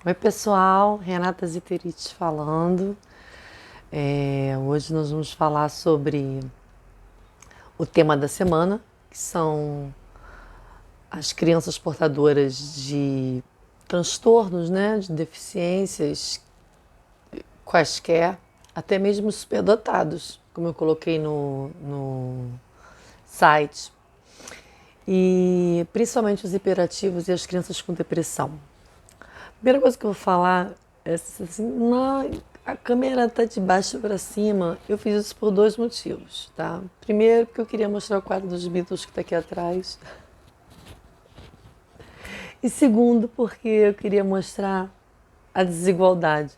Oi pessoal, Renata Ziterich falando. Hoje nós vamos falar sobre o tema da semana, que são as crianças portadoras de transtornos, né, de deficiências quaisquer, até mesmo superdotados, como eu coloquei no site, e principalmente os hiperativos e as crianças com depressão. Primeira coisa que eu vou falar é assim, a câmera tá de baixo para cima. Eu fiz isso por dois motivos, tá? Primeiro, porque eu queria mostrar o quadro dos Beatles que está aqui atrás. E segundo, porque eu queria mostrar a desigualdade.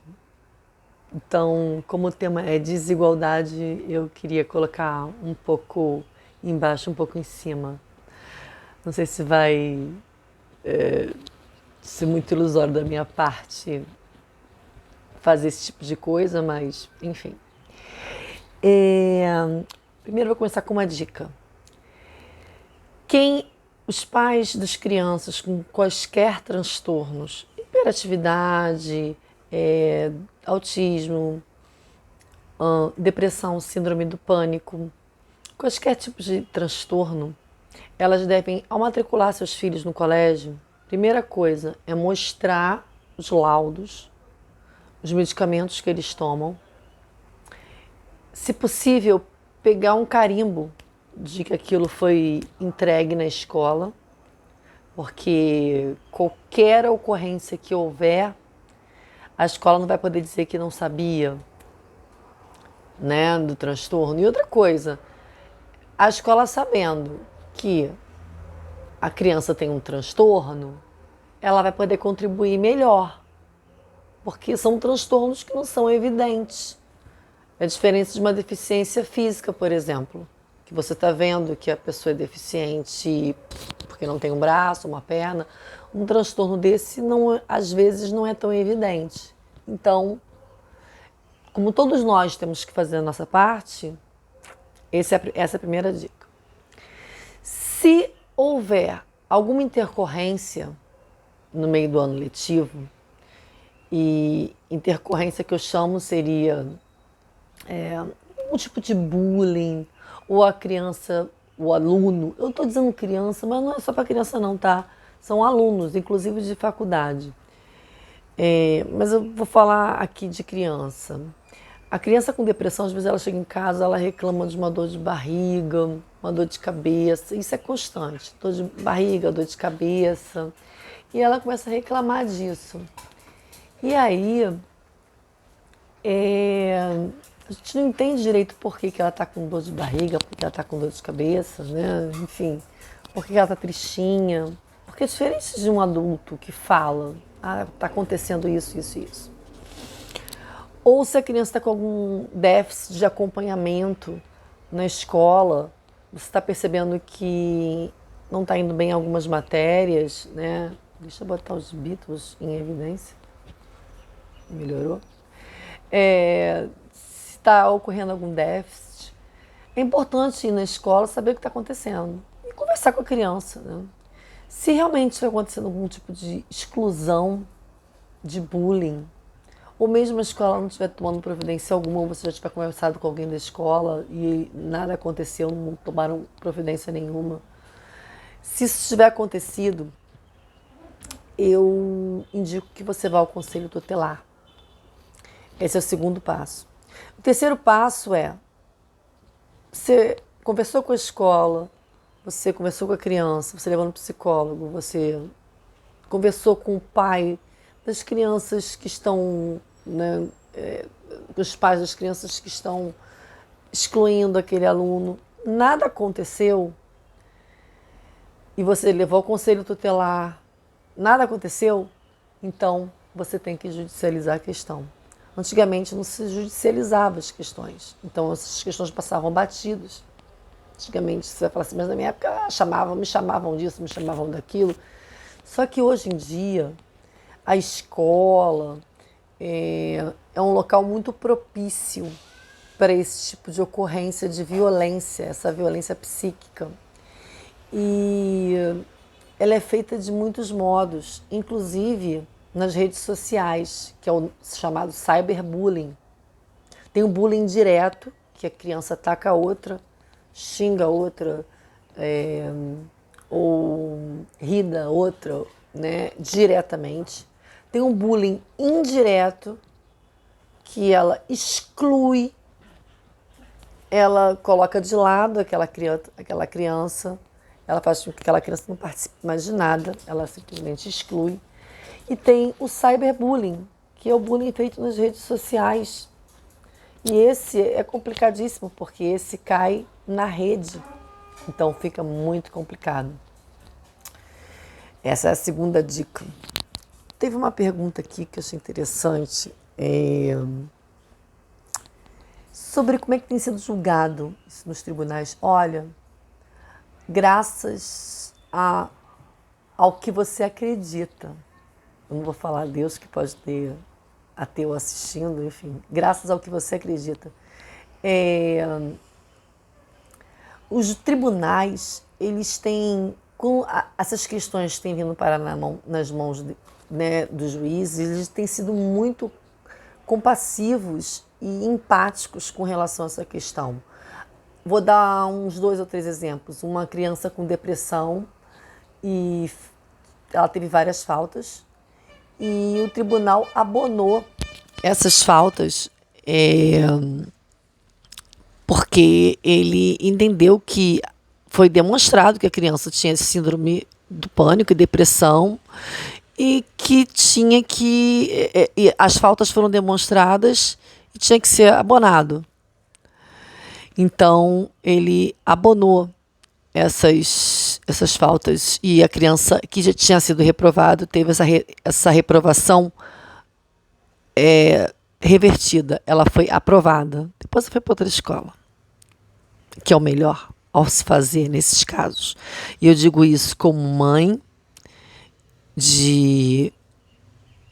Então, como o tema é desigualdade, eu queria colocar um pouco embaixo, um pouco em cima. Não sei se vai ser muito ilusório da minha parte fazer esse tipo de coisa, mas enfim. Primeiro vou começar com uma dica. Os pais das crianças com quaisquer transtornos, hiperatividade, autismo, depressão, síndrome do pânico, quaisquer tipo de transtorno, elas devem, ao matricular seus filhos no colégio, primeira coisa é mostrar os laudos, os medicamentos que eles tomam. Se possível, pegar um carimbo de que aquilo foi entregue na escola, porque qualquer ocorrência que houver, a escola não vai poder dizer que não sabia, né, do transtorno. E outra coisa, a escola sabendo que a criança tem um transtorno, ela vai poder contribuir melhor, porque são transtornos que não são evidentes. É a diferença de uma deficiência física, por exemplo, que você está vendo que a pessoa é deficiente porque não tem um braço, uma perna. Um transtorno desse, não, às vezes, não é tão evidente. Então, como todos nós temos que fazer a nossa parte, essa é a primeira dica. Se houver alguma intercorrência no meio do ano letivo, e intercorrência que eu chamo seria um tipo de bullying, ou a criança, o aluno, eu estou dizendo criança, mas não é só para criança não, tá? São alunos, inclusive de faculdade. Mas eu vou falar aqui de criança. A criança com depressão, às vezes ela chega em casa, ela reclama de uma dor de barriga, uma dor de cabeça, isso é constante, dor de barriga, dor de cabeça, e ela começa a reclamar disso. E aí, a gente não entende direito por que ela está com dor de barriga, por que ela está com dor de cabeça, né? Enfim, por que ela está tristinha. Porque é diferente de um adulto que fala, está acontecendo isso, isso, isso. Ou se a criança está com algum déficit de acompanhamento na escola, você está percebendo que não está indo bem em algumas matérias, né? Deixa eu botar os Beatles em evidência. Melhorou? Se está ocorrendo algum déficit, é importante ir na escola saber o que está acontecendo e conversar com a criança, né? Se realmente está acontecendo algum tipo de exclusão, de bullying, ou mesmo a escola não estiver tomando providência alguma, ou você já tiver conversado com alguém da escola e nada aconteceu, não tomaram providência nenhuma. Se isso tiver acontecido, eu indico que você vá ao conselho tutelar. Esse é o segundo passo. O terceiro passo é: você conversou com a escola, você conversou com a criança, você levou no psicólogo, você conversou com o pai das crianças que estão, né, os pais das crianças que estão excluindo aquele aluno. Nada aconteceu e você levou ao conselho tutelar, nada aconteceu, então você tem que judicializar a questão. Antigamente não se judicializava as questões, então essas questões passavam batidas. Antigamente você vai falar assim, mas na minha época me chamavam disso, me chamavam daquilo. Só que hoje em dia a escola é um local muito propício para esse tipo de ocorrência de violência, essa violência psíquica. E ela é feita de muitos modos, inclusive nas redes sociais, que é o chamado cyberbullying. Tem o bullying direto, que a criança ataca a outra, xinga a outra, ou ri da outra, né, diretamente. Tem um bullying indireto, que ela exclui, ela coloca de lado aquela criança, ela faz com que aquela criança não participe mais de nada, ela simplesmente exclui. E tem o cyberbullying, que é o bullying feito nas redes sociais. E esse é complicadíssimo, porque esse cai na rede, então fica muito complicado. Essa é a segunda dica. Teve uma pergunta aqui que eu achei interessante, sobre como é que tem sido julgado isso nos tribunais. Olha, graças ao que você acredita. Eu não vou falar Deus, que pode ter ateu assistindo, enfim. Graças ao que você acredita. Os tribunais, eles têm, essas questões têm vindo parar nas mãos né, dos juízes, eles têm sido muito compassivos e empáticos com relação a essa questão. Vou dar uns 2 ou 3 exemplos. Uma criança com depressão e ela teve várias faltas e o tribunal abonou essas faltas porque ele entendeu que foi demonstrado que a criança tinha síndrome do pânico e depressão e que tinha que... as faltas foram demonstradas e tinha que ser abonado. Então, ele abonou essas faltas e a criança que já tinha sido reprovada teve essa reprovação revertida. Ela foi aprovada. Depois foi para outra escola, que é o melhor ao se fazer nesses casos. E eu digo isso como mãe de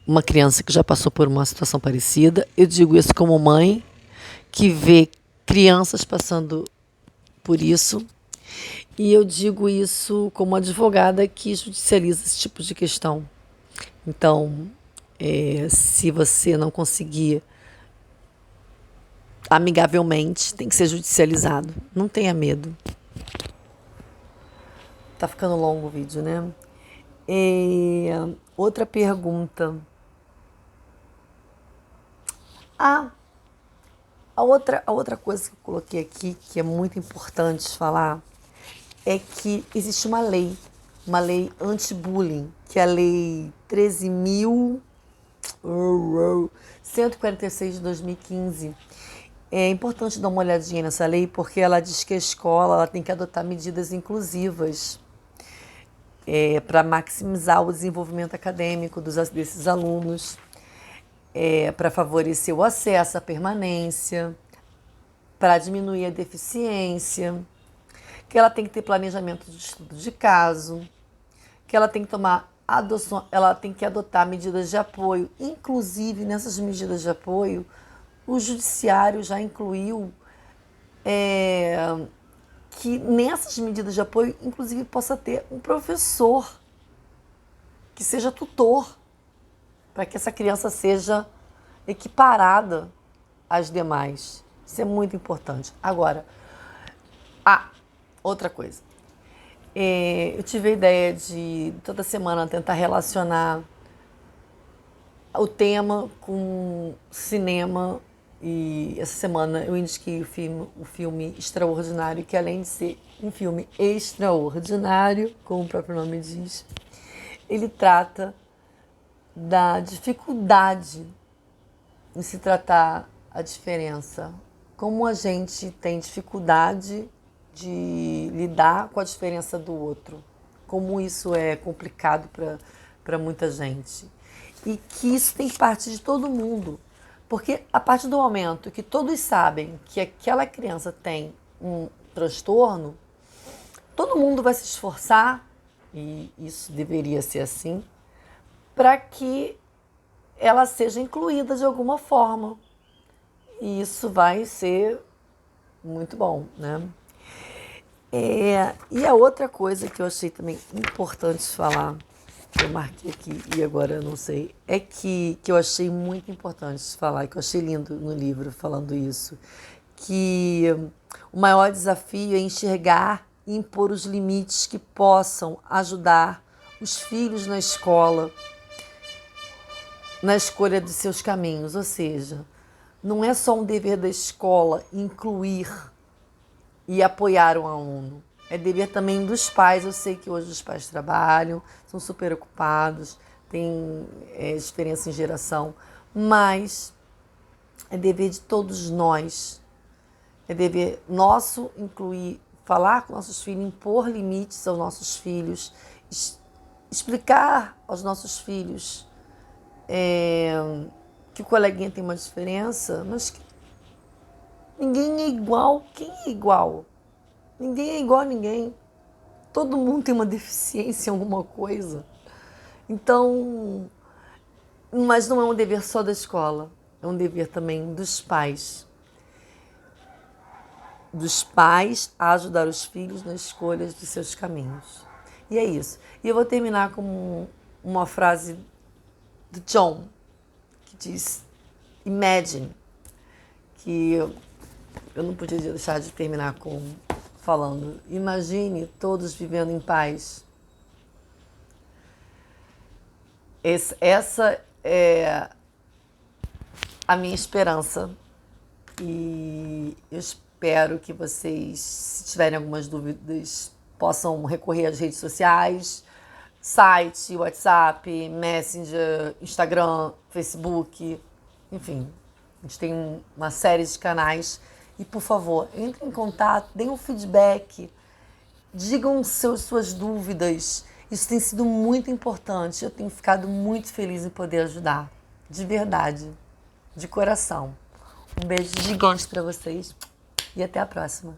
uma criança que já passou por uma situação parecida. Eu digo isso como mãe que vê crianças passando por isso. E eu digo isso como advogada que judicializa esse tipo de questão. Então, se você não conseguir amigavelmente, tem que ser judicializado. Não tenha medo. Tá ficando longo o vídeo, né? Outra pergunta. A outra coisa que eu coloquei aqui, que é muito importante falar, é que existe uma lei anti-bullying, que é a Lei 13.146 de 2015. É importante dar uma olhadinha nessa lei, porque ela diz que a escola ela tem que adotar medidas inclusivas para maximizar o desenvolvimento acadêmico desses alunos, para favorecer o acesso à permanência, para diminuir a deficiência, que ela tem que ter planejamento de estudo de caso, que ela tem que ela tem que adotar medidas de apoio. Inclusive, nessas medidas de apoio, o judiciário já incluiu que nessas medidas de apoio, inclusive, possa ter um professor que seja tutor, para que essa criança seja equiparada às demais. Isso é muito importante. Agora, outra coisa. Eu tive a ideia de toda semana tentar relacionar o tema com cinema. E essa semana eu indiquei o filme Extraordinário, que além de ser um filme extraordinário, como o próprio nome diz, ele trata da dificuldade em se tratar a diferença. Como a gente tem dificuldade de lidar com a diferença do outro. Como isso é complicado para muita gente. E que isso tem que partir de todo mundo. Porque a partir do momento que todos sabem que aquela criança tem um transtorno, todo mundo vai se esforçar, e isso deveria ser assim, para que ela seja incluída de alguma forma. E isso vai ser muito bom, né? E a outra coisa que eu achei também importante falar eu marquei aqui e agora eu não sei, é que eu achei muito importante falar, que eu achei lindo no livro falando isso, que o maior desafio é enxergar e impor os limites que possam ajudar os filhos na escola, na escolha de seus caminhos. Ou seja, não é só um dever da escola incluir e apoiar o aluno. É dever também dos pais. Eu sei que hoje os pais trabalham, são super ocupados, tem diferença em geração, mas é dever de todos nós. É dever nosso incluir, falar com nossos filhos, impor limites aos nossos filhos, explicar aos nossos filhos que o coleguinha tem uma diferença, mas que ninguém é igual. Quem é igual? Ninguém é igual a ninguém. Todo mundo tem uma deficiência em alguma coisa. Então, mas não é um dever só da escola, é um dever também dos pais. Dos pais a ajudar os filhos nas escolhas de seus caminhos. E é isso. E eu vou terminar com uma frase do John, que diz, imagine, que eu não podia deixar de terminar falando, imagine todos vivendo em paz. Essa é a minha esperança e eu espero que vocês, se tiverem algumas dúvidas, possam recorrer às redes sociais, site, WhatsApp, Messenger, Instagram, Facebook, enfim, a gente tem uma série de canais. E, por favor, entrem em contato, deem um feedback, digam suas dúvidas. Isso tem sido muito importante. Eu tenho ficado muito feliz em poder ajudar. De verdade, de coração. Um beijo gigante para vocês e até a próxima.